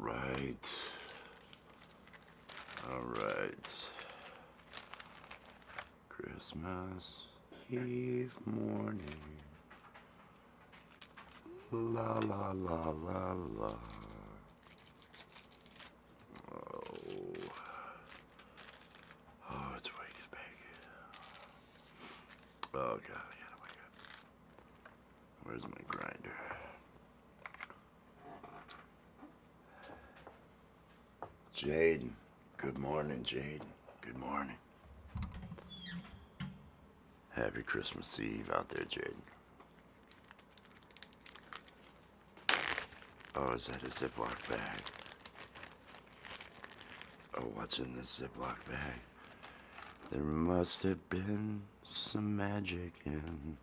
right. All right. Christmas Eve morning. La la la la la. Oh, it's waking big. Oh God, I gotta wake up. Where's my grinder? Jaden. Good morning, Jaden. Good morning. Happy Christmas Eve out there, Jaden. Oh, is that a Ziploc bag? Oh, what's in this Ziploc bag? There must have been some magic in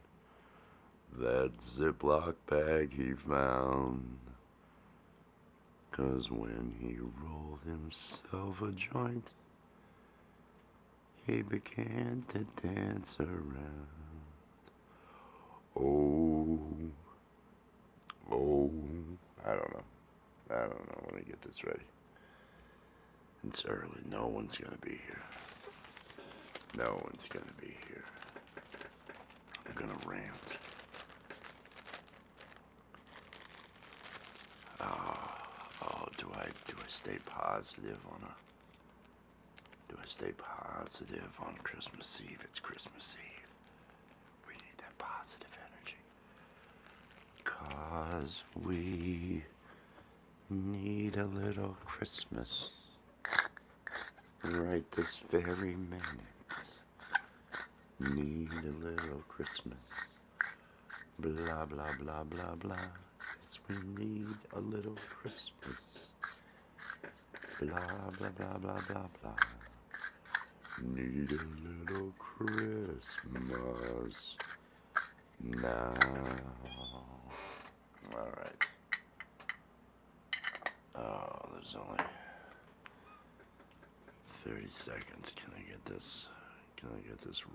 that Ziploc bag he found. 'Cause when he rolled himself a joint, he began to dance around. Oh, I don't know. Let me get this ready. It's early. No one's gonna be here. No one's gonna be here. I'm gonna rant. Do I stay positive on Christmas Eve? It's Christmas Eve. We need that positive energy. 'Cause we need a little Christmas right this very minute. Need a little Christmas. Blah, blah, blah, blah, blah. Yes, we need a little Christmas. Blah, blah, blah, blah, blah, blah. Need a little Christmas now. All right. Oh, there's only 30 seconds. Can I get this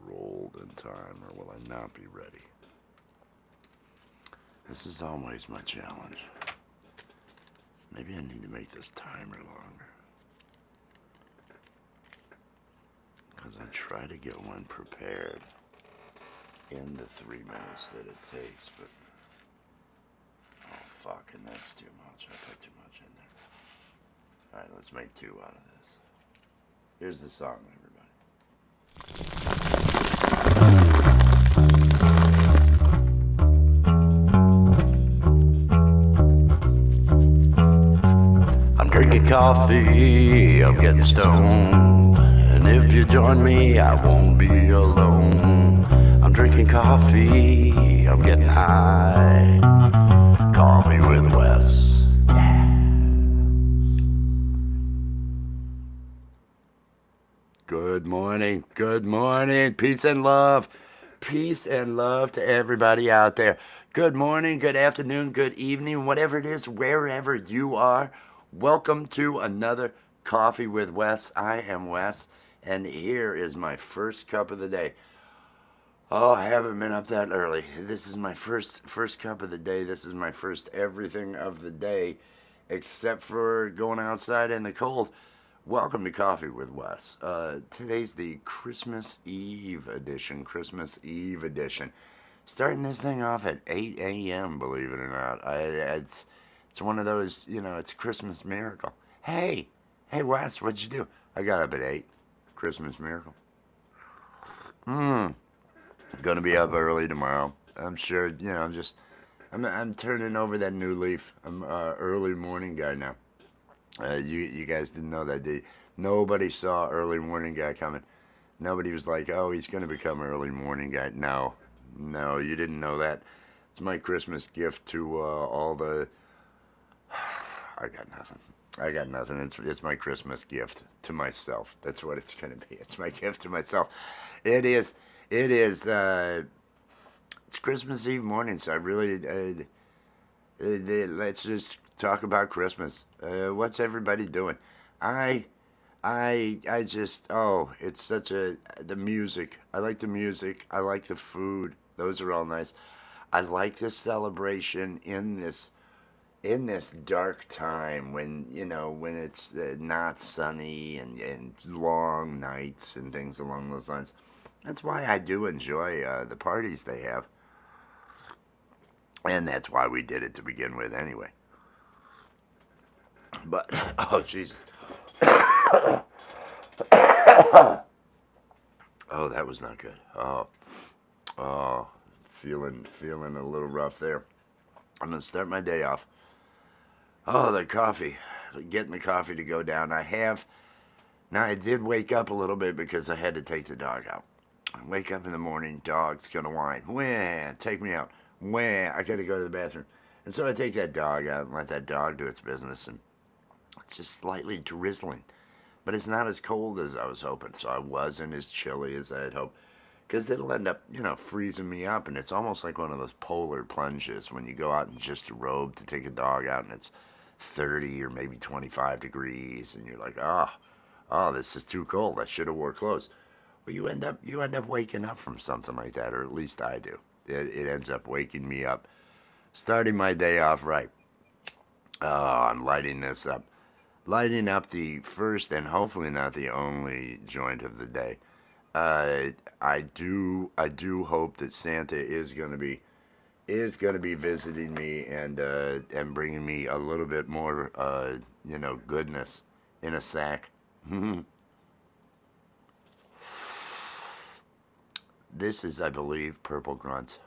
rolled in time, or will I not be ready? This is always my challenge. Maybe I need to make this timer longer. Because I try to get one prepared in the 3 minutes that it takes, but oh fuck, and that's too much. I put too much in there. Alright, let's make 2 out of this. Here's the song, everybody. I'm drinking coffee, I'm getting stoned, and if you join me, I won't be alone. I'm drinking coffee, I'm getting high. Coffee with Wes. Yeah. Good morning, peace and love to everybody out there. Good morning, good afternoon, good evening, whatever it is, wherever you are. Welcome to another Coffee with Wes. I am Wes, and here is my first cup of the day. Oh, I haven't been up that early. This is my first cup of the day. This is my first everything of the day, except for going outside in the cold. Welcome to Coffee with Wes. Today's the Christmas Eve edition. Starting this thing off at 8 a.m., believe it or not. It's one of those, it's a Christmas miracle. Hey, Wes, what'd you do? I got up at 8. Christmas miracle. Gonna be up early tomorrow. I'm sure, I'm turning over that new leaf. I'm an early morning guy now. You guys didn't know that, did you? Nobody saw early morning guy coming. Nobody was like, oh, he's going to become early morning guy. No, you didn't know that. It's my Christmas gift to all the... I got nothing. It's my Christmas gift to myself. That's what it's going to be. It's my gift to myself. It is. It's Christmas Eve morning, so I really... let's just talk about Christmas. What's everybody doing? It's such the music. I like the music. I like the food. Those are all nice. I like the celebration in this in this dark time when, when it's not sunny and long nights and things along those lines. That's why I do enjoy the parties they have. And that's why we did it to begin with anyway. But, oh, Jesus. Oh, that was not good. Oh, feeling a little rough there. I'm going to start my day off. Oh, the coffee. Getting the coffee to go down. Now I did wake up a little bit because I had to take the dog out. I wake up in the morning, dog's going to whine. Wah, take me out. Wah, I got to go to the bathroom. And so I take that dog out and let that dog do its business. And it's just slightly drizzling. But it's not as cold as I was hoping. So I wasn't as chilly as I had hoped. Because it'll end up, freezing me up. And it's almost like one of those polar plunges when you go out in just a robe to take a dog out and it's 30 or maybe 25 degrees. And you're like, oh, this is too cold. I should have wore clothes. Well, you end up waking up from something like that, or at least I do. It ends up waking me up, starting my day off right. Oh, I'm lighting this up. Lighting up the first and hopefully not the only joint of the day. I do hope that Santa is gonna be visiting me and bringing me a little bit more goodness in a sack. This is, I believe, Purple Grunt.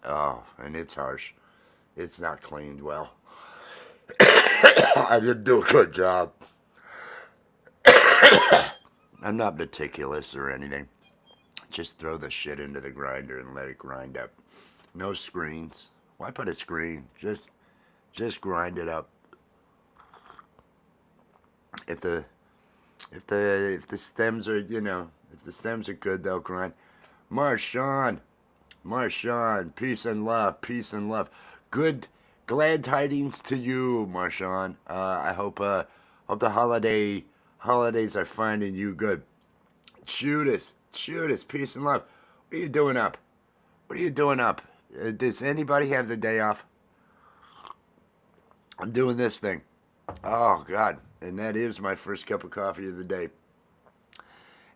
Oh, and it's harsh. It's not cleaned well. I didn't do a good job. I'm not meticulous or anything. Just throw the shit into the grinder and let it grind up. No screens. Why put a screen? Just grind it up. If the if the stems are if the stems are good, they'll grind. Marshawn, peace and love, peace and love. Good, glad tidings to you, Marshawn. I hope the holidays are finding you good. Judas, peace and love. What are you doing up? What are you doing up? Does anybody have the day off? I'm doing this thing. Oh God, and that is my first cup of coffee of the day.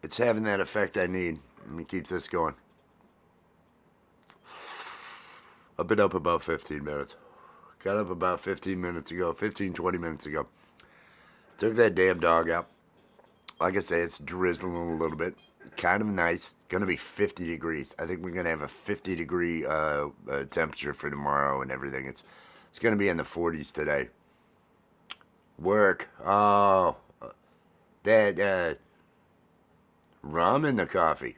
It's having that effect I need. Let me keep this going. I've been up about 15 minutes. Got up about 15 minutes ago, 15, 20 minutes ago. Took that damn dog out. Like I say, it's drizzling a little bit. Kind of nice. Gonna be 50 degrees. I think we're gonna have a 50-degree temperature for tomorrow and everything. It's gonna be in the 40s today. Work. Oh, that rum in the coffee.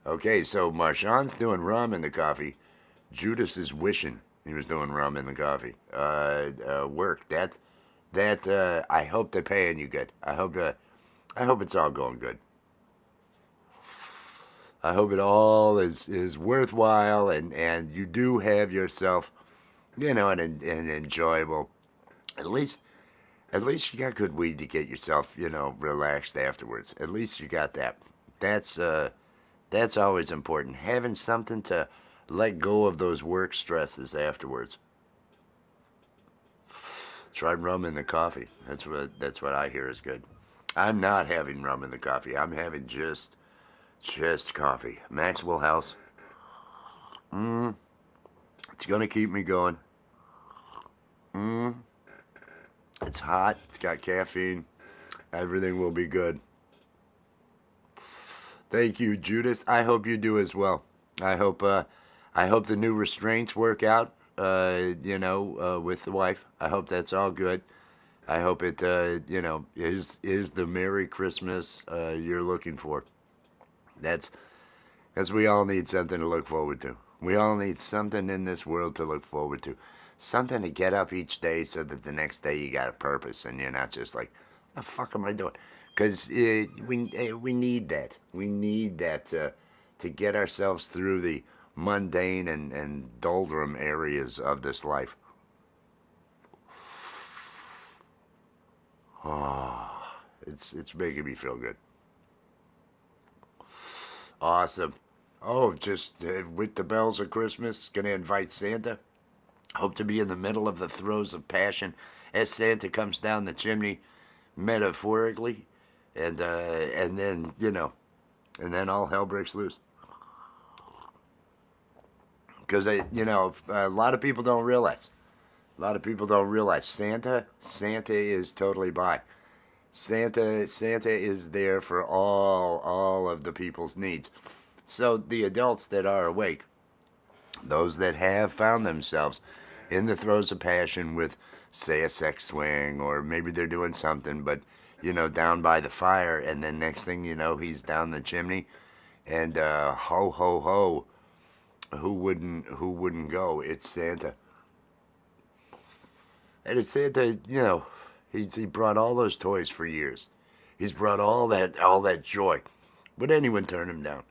Okay, so Marshawn's doing rum in the coffee. Judas is wishing he was doing rum in the coffee. Work. That. I hope they're paying you good. I hope it's all going good. I hope it all is worthwhile and you do have yourself, an enjoyable. At least at least you got good weed to get yourself, relaxed afterwards. At least you got that. That's always important. Having something to let go of those work stresses afterwards. Try rum in the coffee. That's what I hear is good. I'm not having rum in the coffee. I'm having just coffee. Maxwell House. It's gonna keep me going. It's hot. It's got caffeine. Everything will be good. Thank you, Judas. I hope you do as well. I hope the new restraints work out. With the wife. I hope that's all good. I hope it is the Merry Christmas you're looking for. That's because we all need something to look forward to. We all need something in this world to look forward to. Something to get up each day so that the next day you got a purpose and you're not just like, the fuck am I doing? Because we need that. We need that to get ourselves through the mundane and doldrum areas of this life. Oh, it's making me feel good. Awesome. Oh, just with the bells of Christmas, gonna invite Santa. Hope to be in the middle of the throes of passion as Santa comes down the chimney, metaphorically, and then and then all hell breaks loose. Because a lot of people don't realize. A lot of people don't realize Santa is totally by. Santa is there for all of the people's needs. So the adults that are awake, those that have found themselves in the throes of passion with, say, a sex swing, or maybe they're doing something, but down by the fire, and then next thing you know, he's down the chimney, and ho ho ho, who wouldn't go? It's Santa. And it's Santa, he brought all those toys for years. He's brought all that joy. Would anyone turn him down?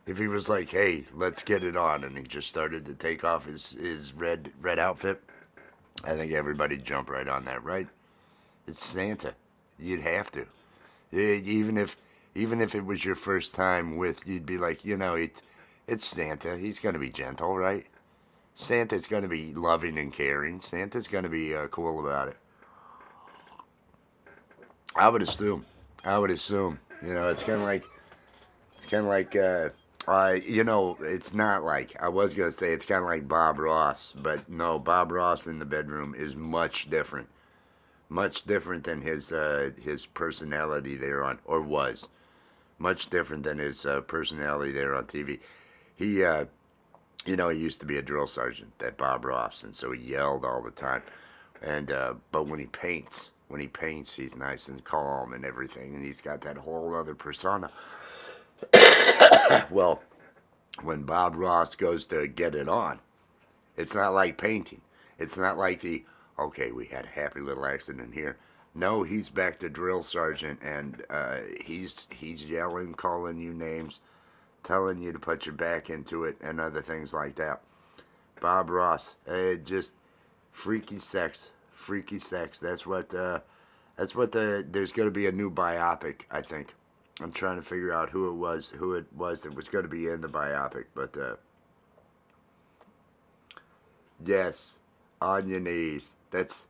If he was like, "Hey, let's get it on," and he just started to take off his red outfit, I think everybody'd jump right on that, right? It's Santa. You'd have to. Even if it was your first time with, you'd be like, it's Santa. He's gonna be gentle, right? Santa's gonna be loving and caring. Santa's gonna be cool about it. I would assume. I would assume. It's not like, I was gonna say it's kind of like Bob Ross, but no, Bob Ross in the bedroom is much different than his personality there on, or was much different than his personality there on TV. He he used to be a drill sergeant, that Bob Ross, and so he yelled all the time. And but when he paints, he's nice and calm and everything, and he's got that whole other persona. Well, when Bob Ross goes to get it on, it's not like painting. It's not like okay, we had a happy little accident here. No, he's back to drill sergeant, and he's yelling, calling you names, telling you to put your back into it, and other things like that. Bob Ross, just freaky sex, freaky sex. There's going to be a new biopic, I think. I'm trying to figure out who it was that was going to be in the biopic, but yes, on your knees. That's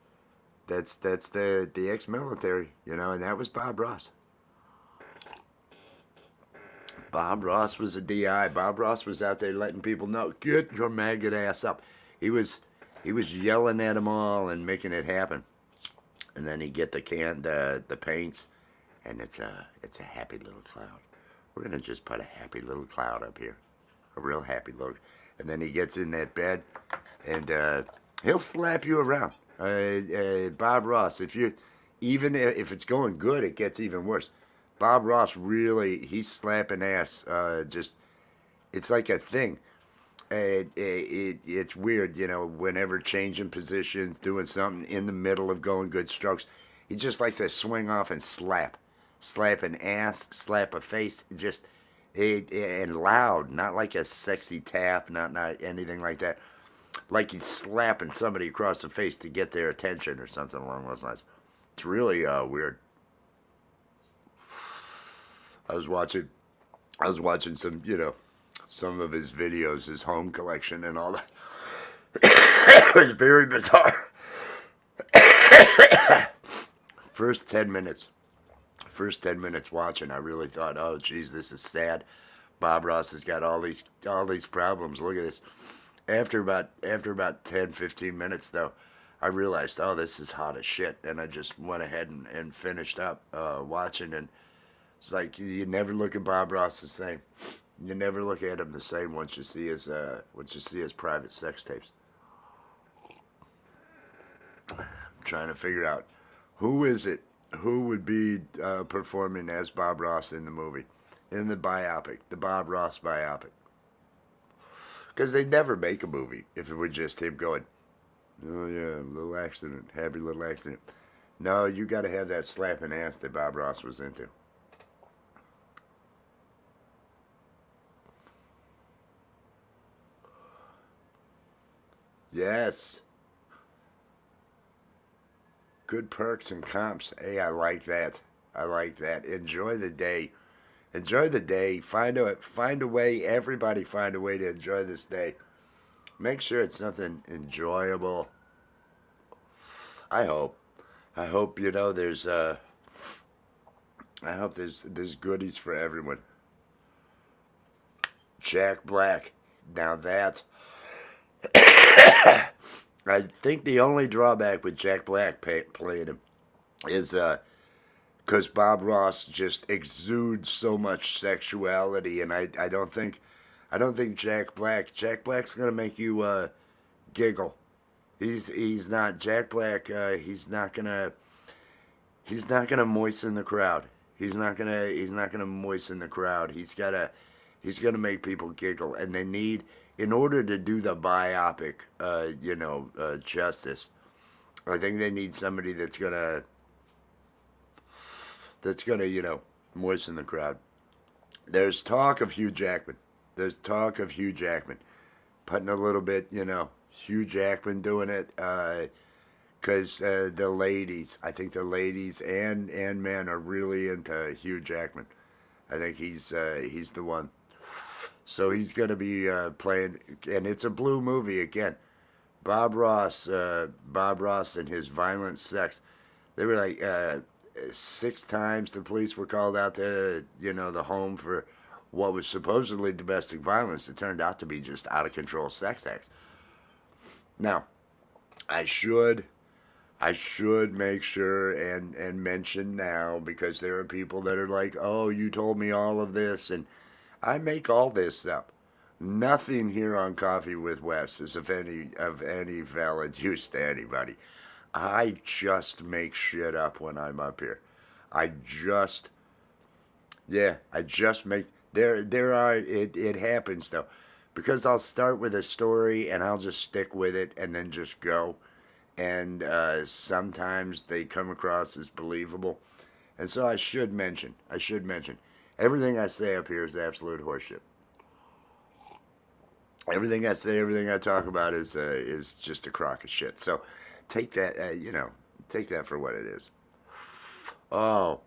the ex-military, and that was Bob Ross. Bob Ross was a DI. Bob Ross was out there letting people know, get your maggot ass up. He was yelling at them all and making it happen. And then he get the paints, and it's a happy little cloud. We're gonna just put a happy little cloud up here, a real happy look. And then he gets in that bed, and he'll slap you around. Bob Ross, even if it's going good, it gets even worse. Bob Ross really, he's slapping ass. Just, it's like a thing. It's weird, whenever changing positions, doing something in the middle of going good strokes, he just likes to swing off and slap an ass, slap a face, just and loud, not like a sexy tap, not anything like that. Like he's slapping somebody across the face to get their attention or something along those lines. It's really weird. I was watching some of his videos, his home collection and all that. It was very bizarre. First 10 minutes. First 10 minutes watching, I really thought, oh geez, this is sad. Bob Ross has got all these problems. Look at this. After about 10, 15 minutes though, I realized, oh, this is hot as shit, and I just went ahead and finished up watching, and it's like you never look at Bob Ross the same. You never look at him the same once you see his private sex tapes. I'm trying to figure out who is it, who would be performing as Bob Ross in the movie, in the biopic, the Bob Ross biopic. Because they'd never make a movie if it were just him going, oh yeah, little accident, happy little accident. No, you got to have that slapping ass that Bob Ross was into. Yes. Good perks and comps. Hey, I like that. I like that. Enjoy the day. Enjoy the day. Find a way. Everybody find a way to enjoy this day. Make sure it's something enjoyable. I hope. I hope I hope there's goodies for everyone. Jack Black. Now that I think the only drawback with Jack Black playing him is because Bob Ross just exudes so much sexuality, and I don't think Jack Black's gonna make you giggle. He's not Jack Black. He's not gonna moisten the crowd. He's not gonna moisten the crowd. He's gonna make people giggle, and they need, in order to do the biopic, justice. I think they need somebody that's gonna moisten the crowd. There's talk of Hugh Jackman. There's talk of Hugh Jackman putting a little bit, Hugh Jackman doing it, because the ladies, I think the ladies and men are really into Hugh Jackman. I think he's the one. So he's gonna be playing, and it's a blue movie again. Bob Ross and his violent sex. They were like 6 times the police were called out to the home for what was supposedly domestic violence. It turned out to be just out of control sex acts. Now, I should make sure and mention now, because there are people that are like, "Oh, you told me all of this," and I make all this up. Nothing here on Coffee with Wes is of any valid use to anybody. I just make shit up when I'm up here. I just I just make it happens though. Because I'll start with a story and I'll just stick with it and then just go. And sometimes they come across as believable. And so I should mention, everything I say up here is absolute horseshit. Everything I say, everything I talk about is just a crock of shit. So take that, take that for what it is. Oh,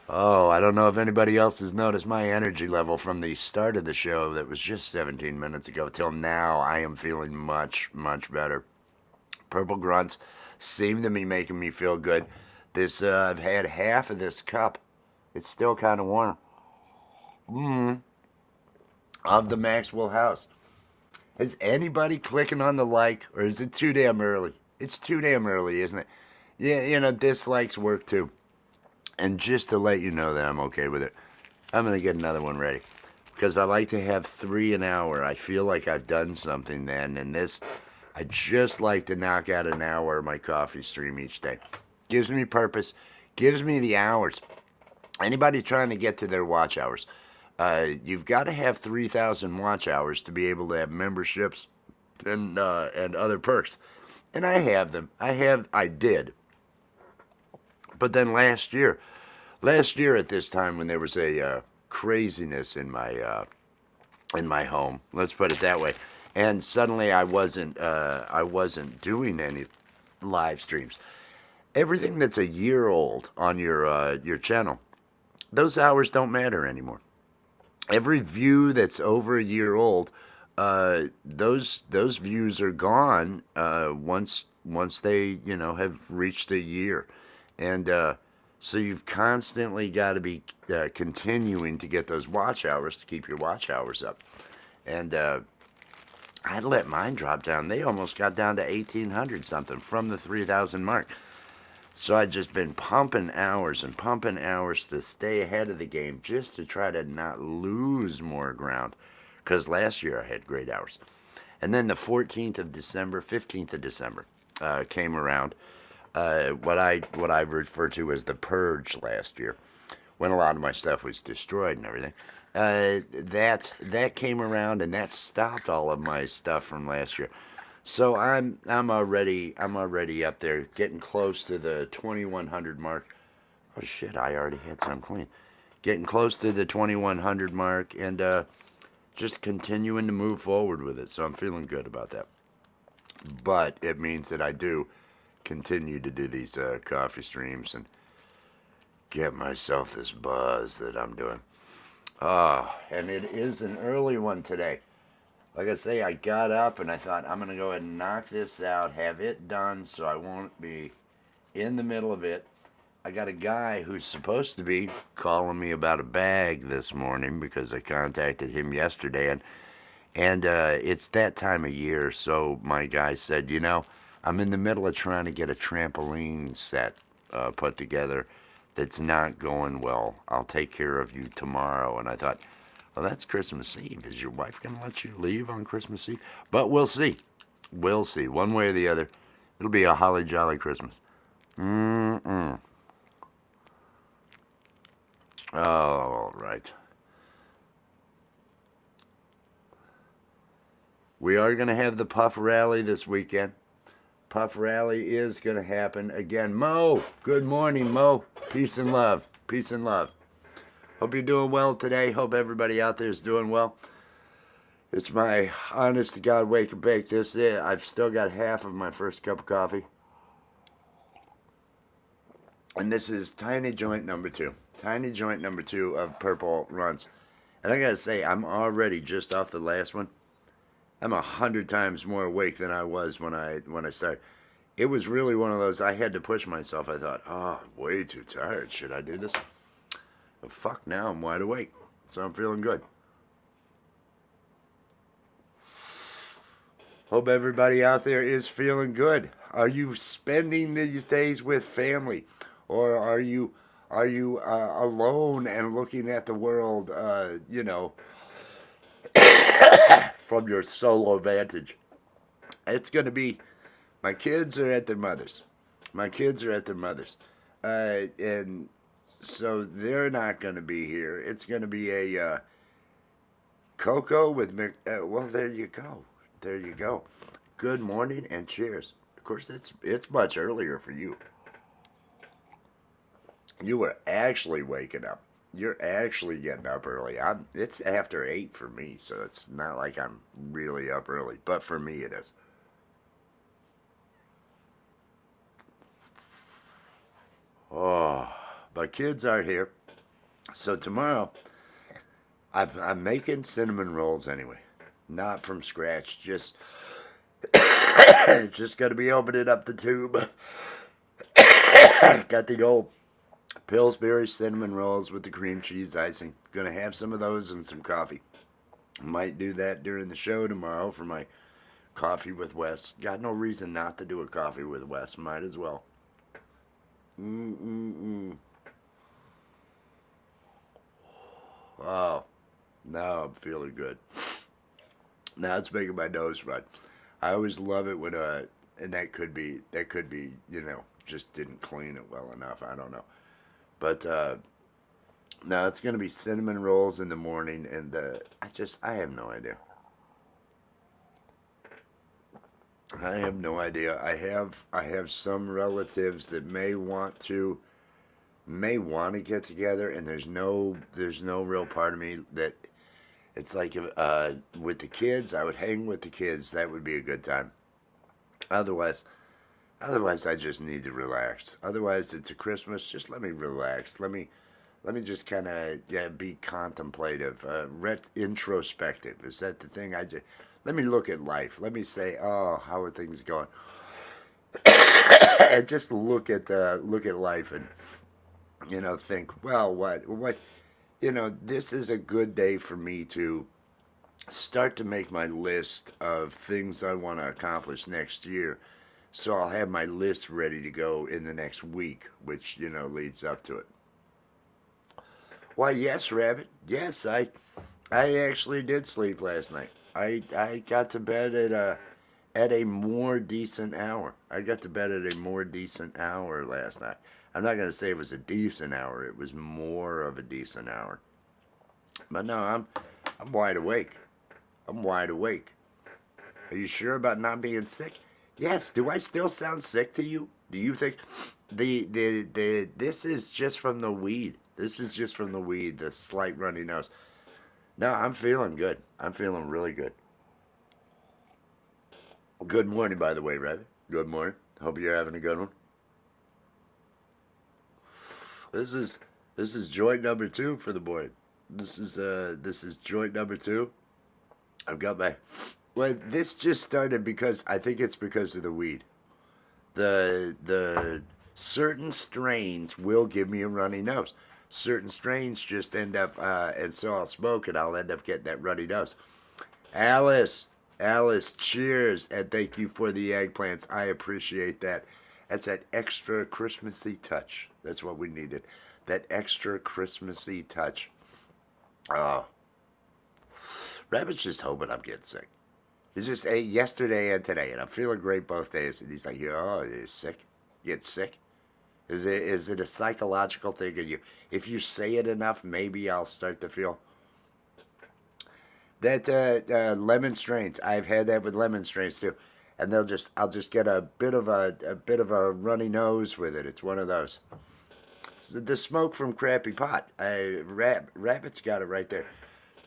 I don't know if anybody else has noticed my energy level from the start of the show that was just 17 minutes ago till now. I am feeling much, much better. Purple grunts seem to be making me feel good. I've had half of this cup. It's still kind of warm. Of the Maxwell House. Is anybody clicking on the like, or is it too damn early? It's too damn early, isn't it? Yeah, dislikes work too. And just to let you know that I'm okay with it, I'm going to get another one ready. Because I like to have 3 an hour. I feel like I've done something then. And this, I just like to knock out an hour of my coffee stream each day. Gives me purpose. Gives me the hours. Anybody trying to get to their watch hours, you've got to have 3,000 watch hours to be able to have memberships and other perks. And I have them. I did. But then last year at this time, when there was a craziness in my home, let's put it that way, and suddenly I wasn't doing any live streams. Everything that's a year old on your channel, those hours don't matter anymore. Every view that's over a year old, those views are gone once they have reached a year. And so you've constantly got to be continuing to get those watch hours to keep your watch hours up. And I'd let mine drop down. They almost got down to 1,800 something from the 3,000 mark. So I'd just been pumping hours to stay ahead of the game, just to try to not lose more ground. Because last year I had great hours. And then the 14th of December, 15th of December came around. What I refer to as the purge last year, when a lot of my stuff was destroyed and everything. That came around, and that stopped all of my stuff from last year. So I'm already up there, getting close to the 2,100 mark. Oh shit! I already had some clean. Getting close to the 2,100 mark, and just continuing to move forward with it. So I'm feeling good about that. But it means that I do continue to do these coffee streams and get myself this buzz that I'm doing. And it is an early one today. Like I say, I got up and I thought I'm gonna go ahead and knock this out, have it done, so I won't be in the middle of it. I got a guy who's supposed to be calling me about a bag this morning because I contacted him yesterday, and it's that time of year. So my guy said, I'm in the middle of trying to get a trampoline set put together that's not going well. I'll take care of you tomorrow. And I thought, well, that's Christmas Eve. Is your wife going to let you leave on Christmas Eve? But we'll see. We'll see. One way or the other, it'll be a holly jolly Christmas. Mm-mm. All right. We are going to have the Puff Rally this weekend. Puff Rally is going to happen again. Mo, good morning, Mo. Peace and love. Peace and love. Hope you're doing well today. Hope everybody out there is doing well. It's my honest to God wake and bake. This is it. I've still got half of my first cup of coffee. And this is tiny joint number 2. Tiny joint number 2 of Purple Runs. And I got to say, I'm already just off the last one. I'm 100 times more awake than I was when I started. It was really one of those, I had to push myself. I thought, oh, I'm way too tired. Should I do this? Well, fuck, now I'm wide awake. So I'm feeling good. Hope everybody out there is feeling good. Are you spending these days with family? Or are you alone and looking at the world, from your solo vantage? It's going to be, my kids are at their mother's. My kids are at their mother's. And so they're not going to be here. It's going to be a Cocoa with well, there you go. There you go. Good morning and cheers. Of course, it's much earlier for you. You were actually waking up. You're actually getting up early. It's after 8 for me, so it's not like I'm really up early. But for me, it is. Oh, my kids aren't here. So tomorrow, I'm making cinnamon rolls anyway. Not from scratch. Just got to be opening up the tube. Got the old Pillsbury cinnamon rolls with the cream cheese icing. Gonna have some of those and some coffee. Might do that during the show tomorrow for my coffee with Wes. Got no reason not to do a coffee with Wes. Might as well. Mm-mm-mm. Oh, now I'm feeling good. Now it's making my nose run. I always love it when and that could be just didn't clean it well enough. I don't know. But now it's gonna be cinnamon rolls in the morning, and I have no idea. I have no idea. I have some relatives that may want to get together, and there's no real part of me that it's like with the kids. I would hang with the kids. That would be a good time. Otherwise, I just need to relax. Otherwise, it's a Christmas. Just let me relax. Let me just kind of be contemplative, introspective. Is that the thing? Let me look at life. Let me say, oh, how are things going? And just look at life and think, well, what this is a good day for me to start to make my list of things I want to accomplish next year. So I'll have my list ready to go in the next week, which leads up to it. Why, yes, Rabbit. Yes, I actually did sleep last night. I got to bed at a more decent hour. I got to bed at a more decent hour last night. I'm not gonna say it was a decent hour. It was more of a decent hour. But no, I'm wide awake. I'm wide awake. Are you sure about not being sick? Yes. Do I still sound sick to you? Do you think this is just from the weed? This is just from the weed. The slight runny nose. No, I'm feeling good. I'm feeling really good. Good morning, by the way, Rabbit. Good morning. Hope you're having a good one. This is joint number 2 for the morning. This is joint number 2. I've got my. Well, this just started because I think it's because of the weed. The certain strains will give me a runny nose. Certain strains just end up, and so I'll smoke and I'll end up getting that runny nose. Alice, Alice, cheers, and thank you for the eggplants. I appreciate that. That's that extra Christmassy touch. That's what we needed. That extra Christmassy touch. Oh, Rabbit's just hoping I'm getting sick. It's just yesterday and today, and I'm feeling great both days. And he's like, "Oh, you're sick. You get sick. Is it a psychological thing? Of you, if you say it enough, maybe I'll start to feel that lemon strains. I've had that with lemon strains too, and I'll just get a bit of a runny nose with it. It's one of those. The smoke from crappy pot. Rabbit's got it right there.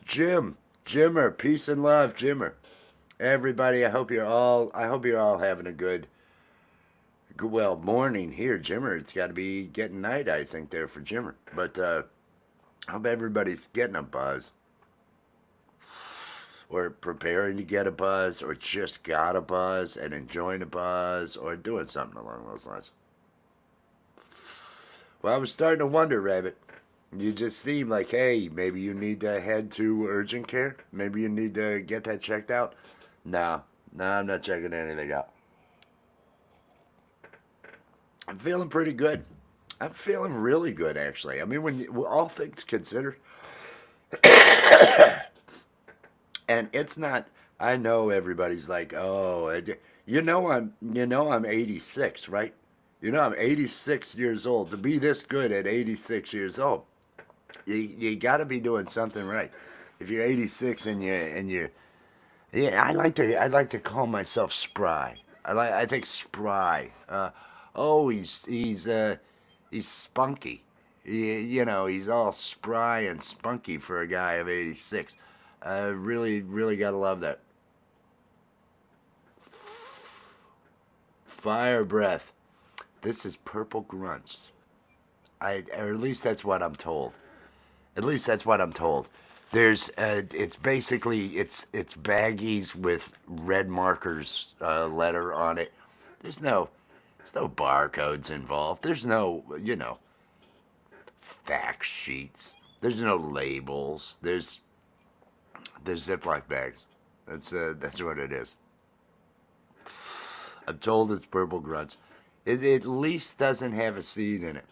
Jimmer, peace and love, Jimmer. Everybody, I hope you're all having a well morning here, Jimmer. It's got to be getting night, I think, there for Jimmer. But I hope everybody's getting a buzz, or preparing to get a buzz, or just got a buzz and enjoying a buzz, or doing something along those lines. Well, I was starting to wonder, Rabbit. You just seem like, hey, maybe you need to head to urgent care. Maybe you need to get that checked out. No, no, I'm not checking anything out. I'm feeling pretty good. I'm feeling really good, actually. I mean, all things considered, and it's not. I know everybody's like, oh, I'm 86, right? I'm 86 years old. To be this good at 86 years old, you got to be doing something right. If you're 86 and you yeah, I like to call myself spry. I think spry. Oh, he's spunky. He's all spry and spunky for a guy of 86. Really, really gotta love that. Fire breath. This is purple grunts. Or at least that's what I'm told. At least that's what I'm told. It's basically it's baggies with red markers letter on it. There's no, there's no barcodes involved. There's no, fact sheets. There's no labels. There's Ziploc bags. That's what it is. I'm told it's purple grunts. It at least doesn't have a seed in it.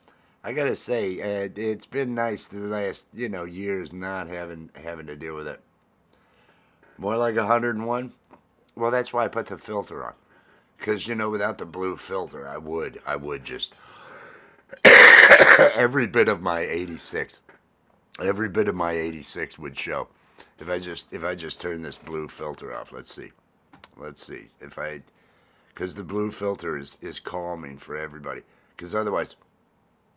I gotta say, it's been nice the last years not having to deal with it. More like 101. Well, that's why I put the filter on. Because without the blue filter, I would just every bit of my 86, every bit of my 86 would show if I just turn this blue filter off. Let's see if I because the blue filter is calming for everybody. Because otherwise,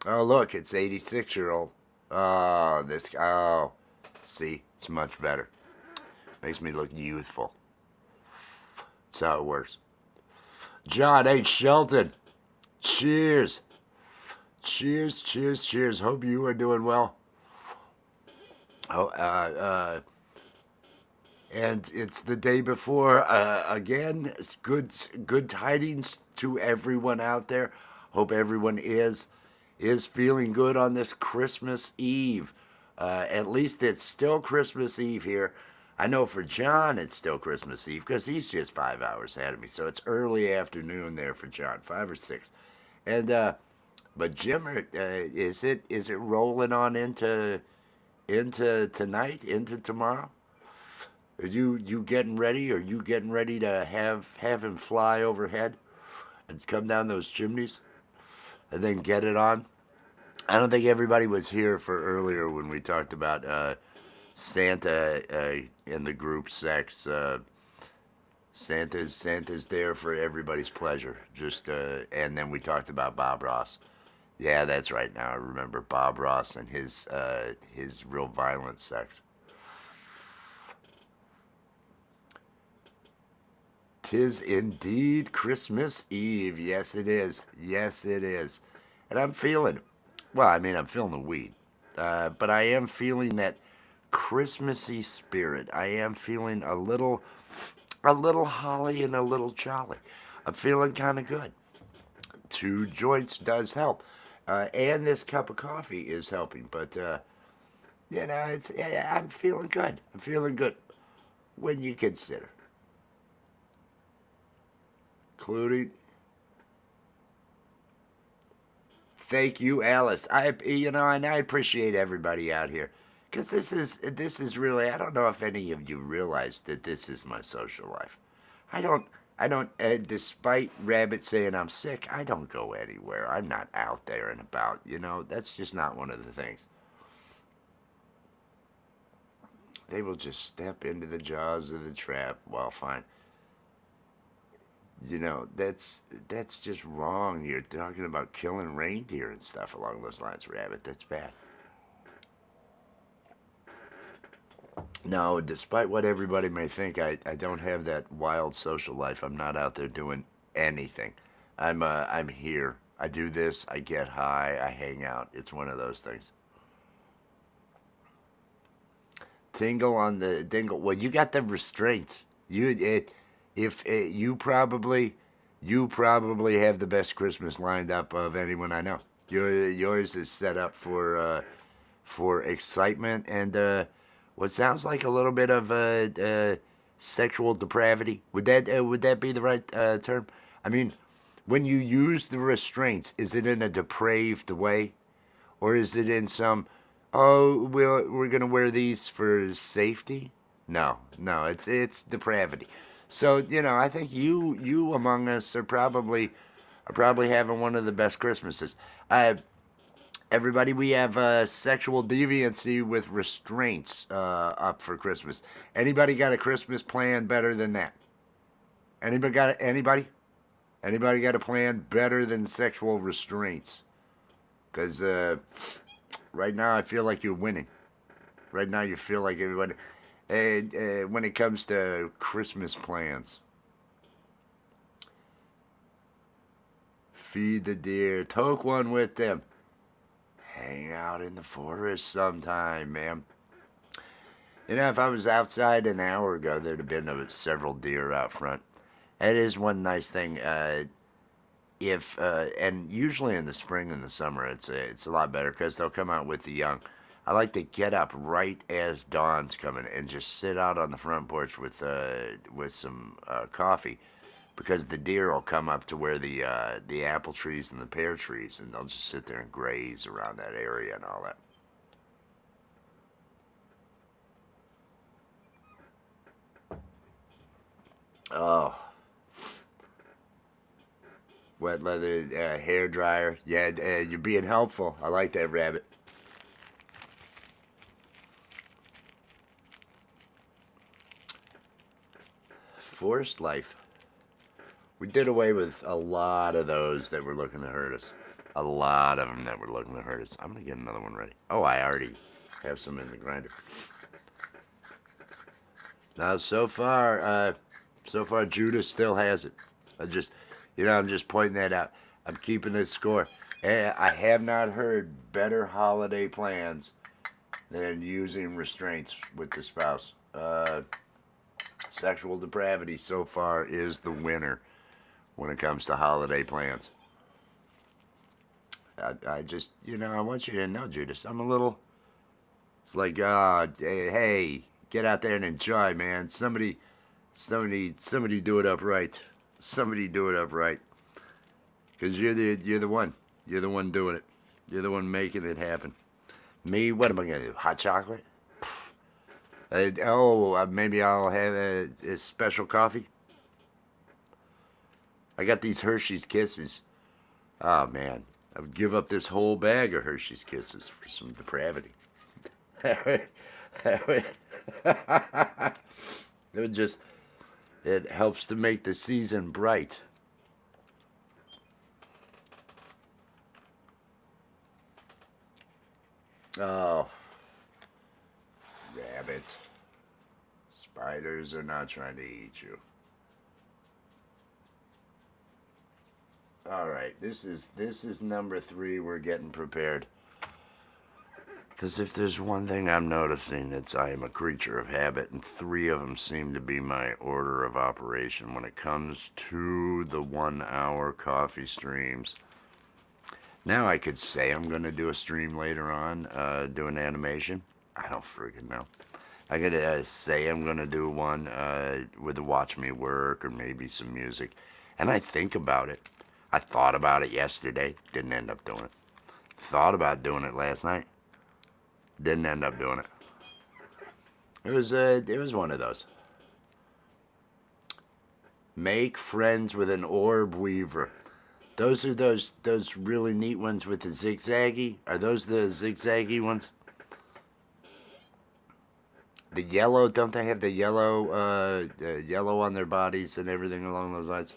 oh look, it's 86-year-old. Oh, this. Oh, see, it's much better. Makes me look youthful. That's how it works. John H. Shelton. Cheers. Cheers, cheers, cheers. Hope you are doing well. Oh, and it's the day before. Again, it's good tidings to everyone out there. Hope everyone is feeling good on this Christmas Eve. At least it's still Christmas Eve here. I know for John it's still Christmas Eve because he's just 5 hours ahead of me. So it's early afternoon there for John, 5 or 6. And but Jim, is it rolling on into tonight, into tomorrow? Are you getting ready? Are you getting ready to have him fly overhead and come down those chimneys and then get it on? I don't think everybody was here for earlier when we talked about Santa in the group sex. Santa's there for everybody's pleasure. Just and then we talked about Bob Ross. Yeah, that's right. Now I remember Bob Ross and his real violent sex. 'Tis indeed Christmas Eve. Yes, it is. Yes, it is. And I'm feeling, well, I mean, I'm feeling the weed, but I am feeling that Christmassy spirit. I am feeling a little holly and a little jolly. I'm feeling kind of good. Two joints does help, and this cup of coffee is helping. But it's I'm feeling good. I'm feeling good when you consider, including. Thank you, Alice. And I appreciate everybody out here because this is really. I don't know if any of you realize that this is my social life. I don't. I don't. Despite Rabbit saying I'm sick, I don't go anywhere. I'm not out there and about. That's just not one of the things. They will just step into the jaws of the trap. Well, fine. That's just wrong. You're talking about killing reindeer and stuff along those lines, Rabbit. That's bad. No, despite what everybody may think, I don't have that wild social life. I'm not out there doing anything. I'm here. I do this. I get high. I hang out. It's one of those things. Tingle on the dingle. Well, you got the restraints. If you probably have the best Christmas lined up of anyone I know. Yours is set up for excitement and what sounds like a little bit of sexual depravity. Would that be the right term? I mean, when you use the restraints, is it in a depraved way, or is it in some? Oh, we're gonna wear these for safety. No, no, it's depravity. So I think you among us are probably having one of the best Christmases. Everybody, we have sexual deviancy with restraints up for Christmas. Anybody got a Christmas plan better than that? Anybody got a plan better than sexual restraints? Because right now I feel like you're winning. Right now you feel like everybody. When it comes to Christmas plans, feed the deer, toke one with them, hang out in the forest sometime, man. If I was outside an hour ago, there'd have been several deer out front. That is one nice thing. If and usually in the spring and the summer, it's a lot better because they'll come out with the young. I like to get up right as dawn's coming and just sit out on the front porch with some coffee, because the deer will come up to where the apple trees and the pear trees, and they'll just sit there and graze around that area and all that. Oh, wet leather hair dryer. Yeah, you're being helpful. I like that, Rabbit. Forest life. We did away with a lot of those that were looking to hurt us. A lot of them that were looking to hurt us. I'm gonna get another one ready. Oh, I already have some in the grinder. Now, so far, Judah still has it. I'm just pointing that out. I'm keeping this score. I have not heard better holiday plans than using restraints with the spouse. Sexual depravity so far is the winner when it comes to holiday plans. I just, I want you to know, Judas, I'm a little. It's like, hey, get out there and enjoy, man. Somebody do it upright. Somebody do it upright. Because you're the one. You're the one doing it. You're the one making it happen. Me, what am I gonna do? Hot chocolate? Maybe I'll have a special coffee. I got these Hershey's Kisses. Oh man, I would give up this whole bag of Hershey's Kisses for some depravity. It would just, it helps to make the season bright. Oh, Rabbit. Spiders are not trying to eat you. All right, this is number 3. We're getting prepared. Because if there's one thing I'm noticing, it's I am a creature of habit, and three of them seem to be my order of operation when it comes to the 1 hour coffee streams. Now I could say I'm going to do a stream later on, do an animation. I don't friggin' know. I could say I'm going to do one with the Watch Me Work or maybe some music. And I think about it. I thought about it yesterday. Didn't end up doing it. Thought about doing it last night. Didn't end up doing it. It was one of those. Make friends with an orb weaver. Those are those really neat ones with the zigzaggy. Are those the zigzaggy ones? The yellow, don't they have the yellow on their bodies and everything along those lines?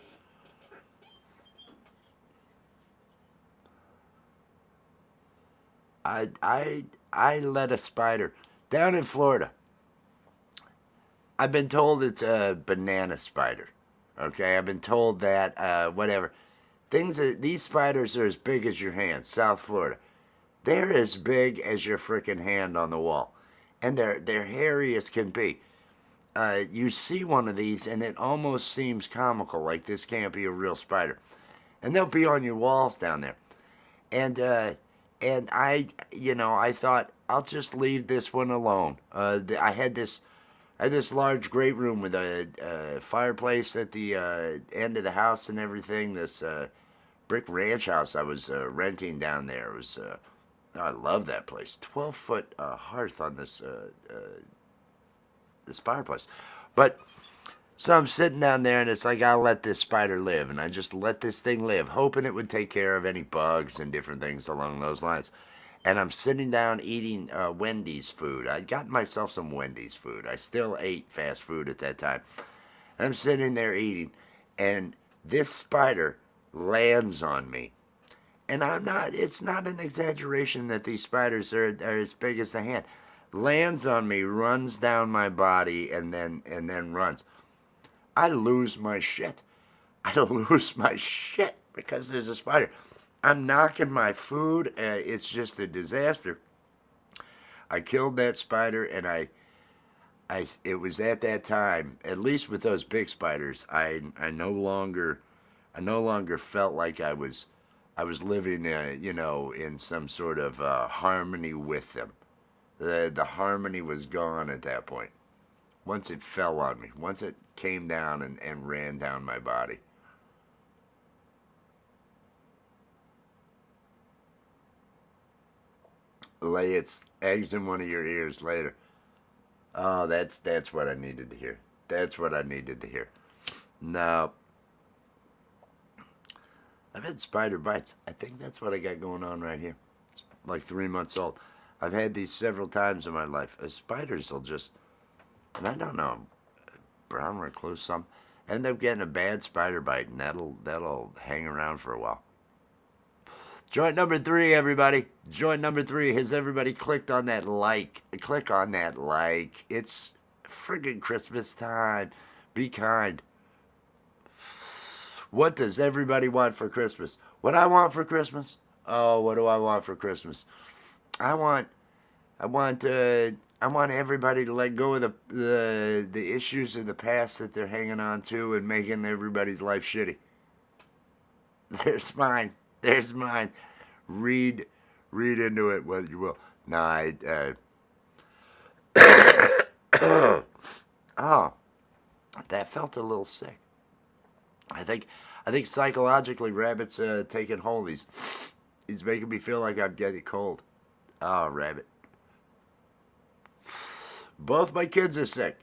I let a spider down in Florida. I've been told it's a banana spider. Okay, I've been told that whatever. These spiders are as big as your hand. South Florida, they're as big as your freaking hand on the wall, and they're hairy as can be. You see one of these, and it almost seems comical, like this can't be a real spider, and they'll be on your walls down there. And I thought I'll just leave this one alone. I had this large great room with a fireplace at the end of the house and everything. This brick ranch house I was renting down there. It was I love that place. 12-foot hearth on this fireplace. But so I'm sitting down there, and it's like I'll let this spider live, and I just let this thing live, hoping it would take care of any bugs and different things along those lines. And I'm sitting down eating Wendy's food. I'd gotten myself some Wendy's food. I still ate fast food at that time. And I'm sitting there eating, and this spider lands on me. And it's not an exaggeration that these spiders are as big as the hand. Lands on me, runs down my body, and then runs. I lose my shit. I lose my shit because there's a spider. I'm knocking my food. It's just a disaster. I killed that spider, and it was at that time, at least with those big spiders, I no longer felt like I was living, in some sort of harmony with them. The harmony was gone at that point. Once it fell on me, once it came down and ran down my body. Lay its eggs in one of your ears later. Oh, that's what I needed to hear. That's what I needed to hear. No. I've had spider bites. I think that's what I got going on right here. It's like 3 months old. I've had these several times in my life. Spiders will just, and I don't know, brown recluse, some, end up getting a bad spider bite, and that'll hang around for a while. Joint number 3, everybody. Joint number 3. Has everybody clicked on that like? Click on that like. It's friggin' Christmas time. Be kind. What does everybody want for Christmas? What I want for Christmas? Oh, what do I want for Christmas? I want everybody to let go of the issues of the past that they're hanging on to and making everybody's life shitty. There's mine. There's mine. Read into it what you will. No, oh, that felt a little sick. I think psychologically, Rabbit's taking hold. He's making me feel like I'm getting cold. Oh, Rabbit. Both my kids are sick.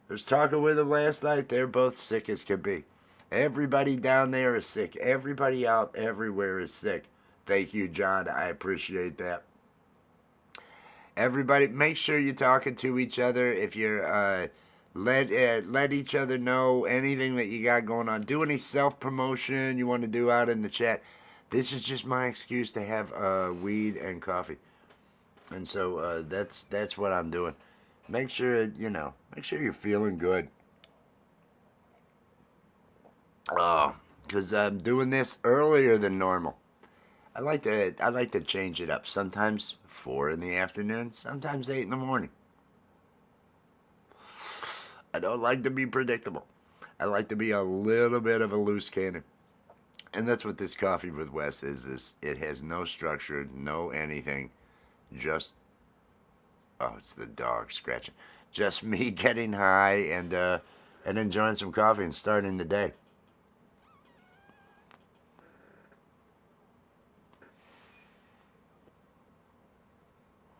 I was talking with them last night. They're both sick as can be. Everybody down there is sick. Everybody out everywhere is sick. Thank you, John. I appreciate that. Everybody, make sure you're talking to each other. If you're let each other know anything that you got going on. Do any self promotion you want to do out in the chat. This is just my excuse to have weed and coffee, and so that's what I'm doing. Make sure you're feeling good. Oh, because I'm doing this earlier than normal. I like to change it up. Sometimes 4 in the afternoon, sometimes 8 in the morning. I don't like to be predictable. I like to be a little bit of a loose cannon. And that's what this coffee with Wes is it has no structure, no anything. Just oh, it's the dog scratching. Just me getting high and enjoying some coffee and starting the day.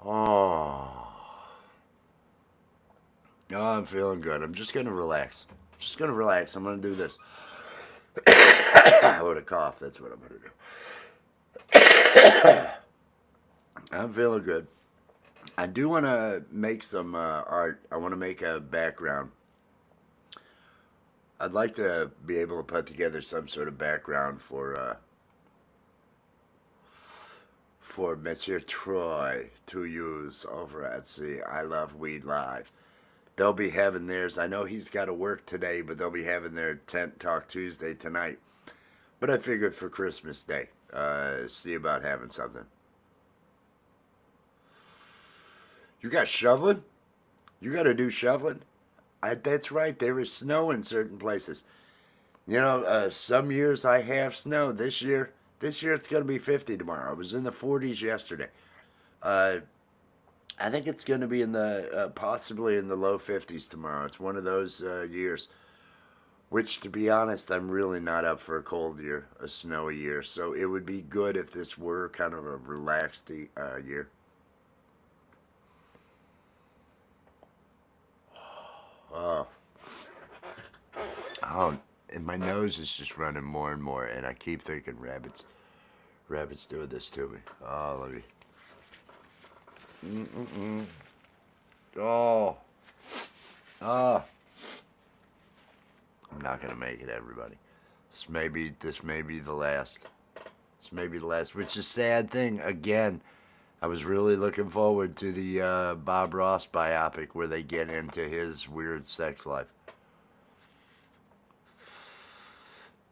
Oh, oh, I'm feeling good. I'm just gonna relax. Just gonna relax. I'm gonna do this. I would have coughed. That's what I'm gonna do. I'm feeling good. I do want to make some art. I want to make a background. I'd like to be able to put together some sort of background for Monsieur Troy to use over at the I Love Weed Live. They'll be having theirs. I know he's got to work today, but they'll be having their Tent Talk Tuesday tonight. But I figured for Christmas Day, see about having something. You got shoveling? You got to do shoveling? That's right. There is snow in certain places. Some years I have snow. This year it's going to be 50 tomorrow. I was in the 40s yesterday. Uh, I think it's going to be in the possibly in the low 50s tomorrow. It's one of those years. Which, to be honest, I'm really not up for a cold year, a snowy year. So it would be good if this were kind of a relaxed year. Oh, oh, and my nose is just running more and more, and I keep thinking rabbits doing this to me. Oh, let me. Mm-mm-mm. Oh, oh, I'm not gonna make it, everybody. This may be the last. This may be the last, which is a sad thing. Again, I was really looking forward to the Bob Ross biopic where they get into his weird sex life.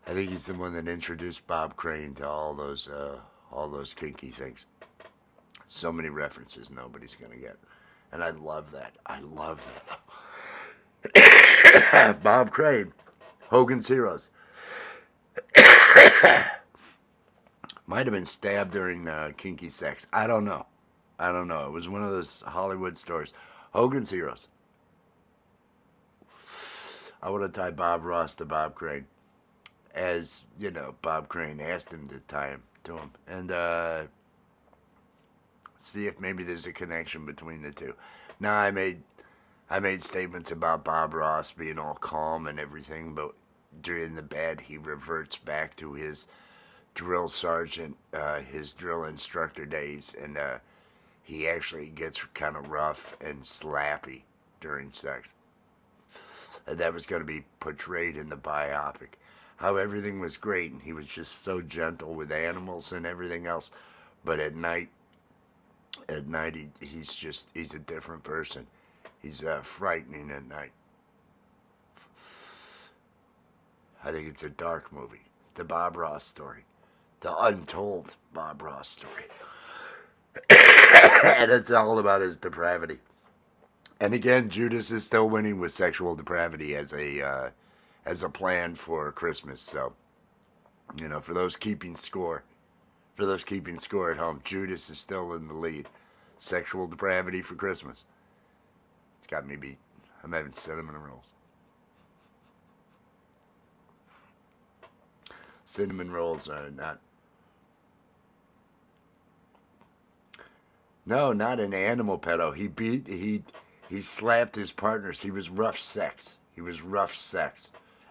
I think he's the one that introduced Bob Crane to all those kinky things. So many references nobody's gonna get, and I love that. I love that. Bob Crane, Hogan's Heroes, might have been stabbed during kinky sex. I don't know. I don't know. It was one of those Hollywood stories. Hogan's Heroes. I would have tied Bob Ross to Bob Crane, as Bob Crane asked him to tie him to him, and see if maybe there's a connection between the two. Now I made statements about Bob Ross being all calm and everything, but during the bed he reverts back to his drill sergeant, his drill instructor days, and he actually gets kind of rough and slappy during sex. And that was going to be portrayed in the biopic. How everything was great and he was just so gentle with animals and everything else. But at night he's a different person. He's frightening at night. I think it's a dark movie. The Bob Ross story. The untold Bob Ross story. And it's all about his depravity. And again, Judas is still winning with sexual depravity as a plan for Christmas. So, for those keeping score, at home, Judas is still in the lead. Sexual depravity for Christmas. It's got me beat. I'm having cinnamon rolls. Cinnamon rolls are not. No, not an animal pedo. He slapped his partners. He was rough sex.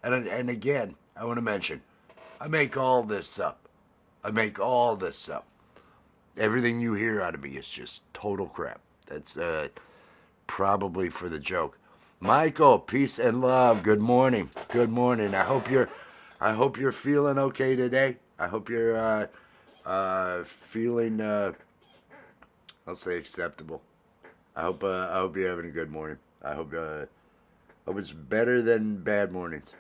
And again, I want to mention, I make all this up. Everything you hear out of me is just total crap. That's probably for the joke. Michael, peace and love. Good morning. Good morning. I hope you're feeling okay today. I hope you're feeling I'll say acceptable. I hope you're having a good morning. I hope it's better than bad mornings.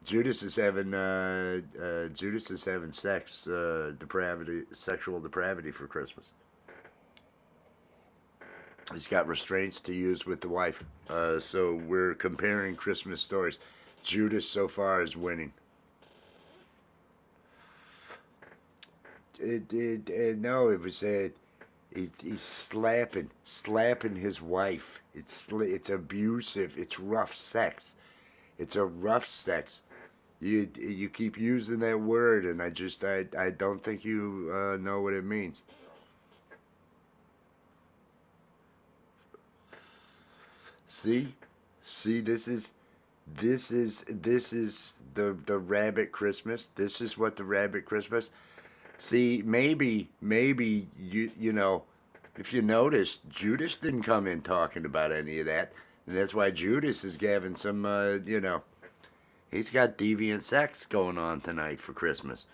Judas is having sexual depravity for Christmas. He's got restraints to use with the wife. So we're comparing Christmas stories. Judas so far is winning. No, it was he's slapping his wife. It's abusive. It's rough sex. It's a rough sex. You keep using that word, and I don't think you know what it means. See, this is the rabbit Christmas. This is what the rabbit Christmas. See, maybe you know, if you notice, Judas didn't come in talking about any of that, and that's why Judas is having some you know, he's got deviant sex going on tonight for Christmas.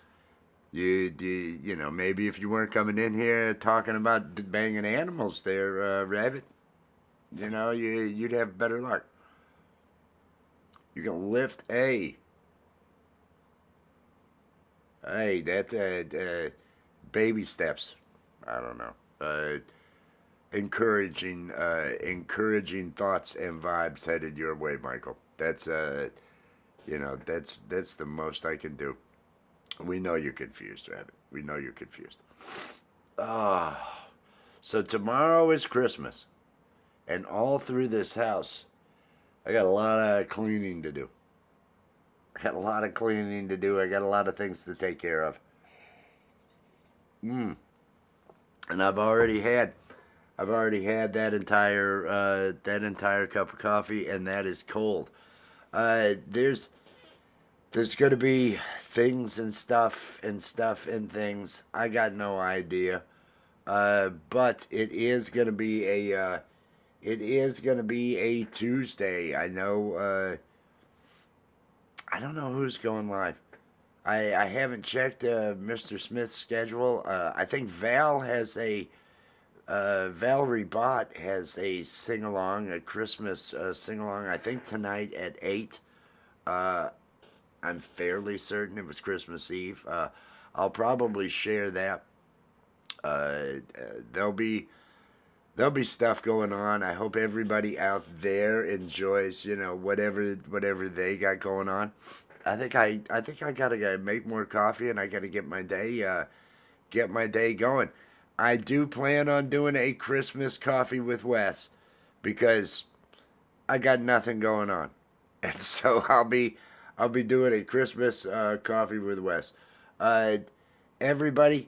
You know, maybe if you weren't coming in here talking about banging animals there, rabbit, you know, you'd have better luck. You can lift that baby steps. I don't know. Encouraging thoughts and vibes headed your way, Michael. That's you know, that's the most I can do. We know you're confused, Rabbit. We know you're confused. So tomorrow is Christmas, and all through this house, I got a lot of cleaning to do. I got a lot of cleaning to do. I got a lot of things to take care of. And I've already had that entire cup of coffee, and that is cold. There's going to be things and stuff and things. I got no idea. But it is going to be a Tuesday. I know. I don't know who's going live. I haven't checked Mr. Smith's schedule. I think Valerie Bott has a sing-along, a Christmas sing-along, I think tonight at 8. I'm fairly certain it was Christmas Eve. I'll probably share that. There'll be stuff going on. I hope everybody out there enjoys, you know, whatever they got going on. I think I gotta make more coffee, and I gotta get my day going. I do plan on doing a Christmas coffee with Wes because I got nothing going on, and so I'll be doing a Christmas coffee with Wes. Everybody,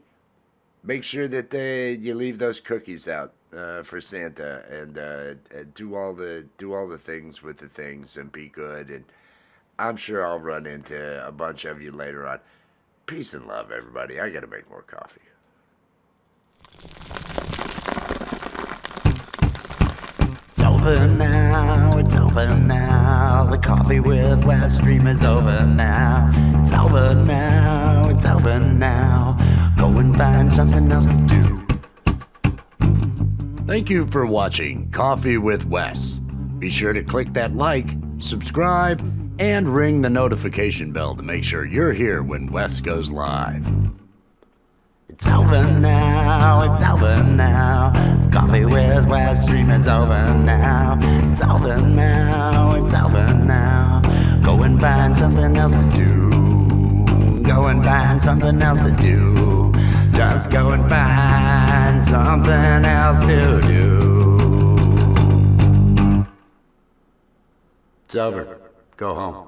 make sure that you leave those cookies out for Santa, and do all the things with the things, and be good. And I'm sure I'll run into a bunch of you later on. Peace and love, everybody. I gotta make more coffee. It's over now, it's over now. The coffee with Wes stream is over now. It's over now, it's over now. Go and find something else to do. Thank you for watching Coffee with Wes. Be sure to click that like, subscribe, and ring the notification bell to make sure you're here when Wes goes live. It's over now, it's over now. Coffee with Wes stream is over now. It's over now, it's over now. Go and find something else to do. Go and find something else to do. Just go and find something else to do. It's over. Go home.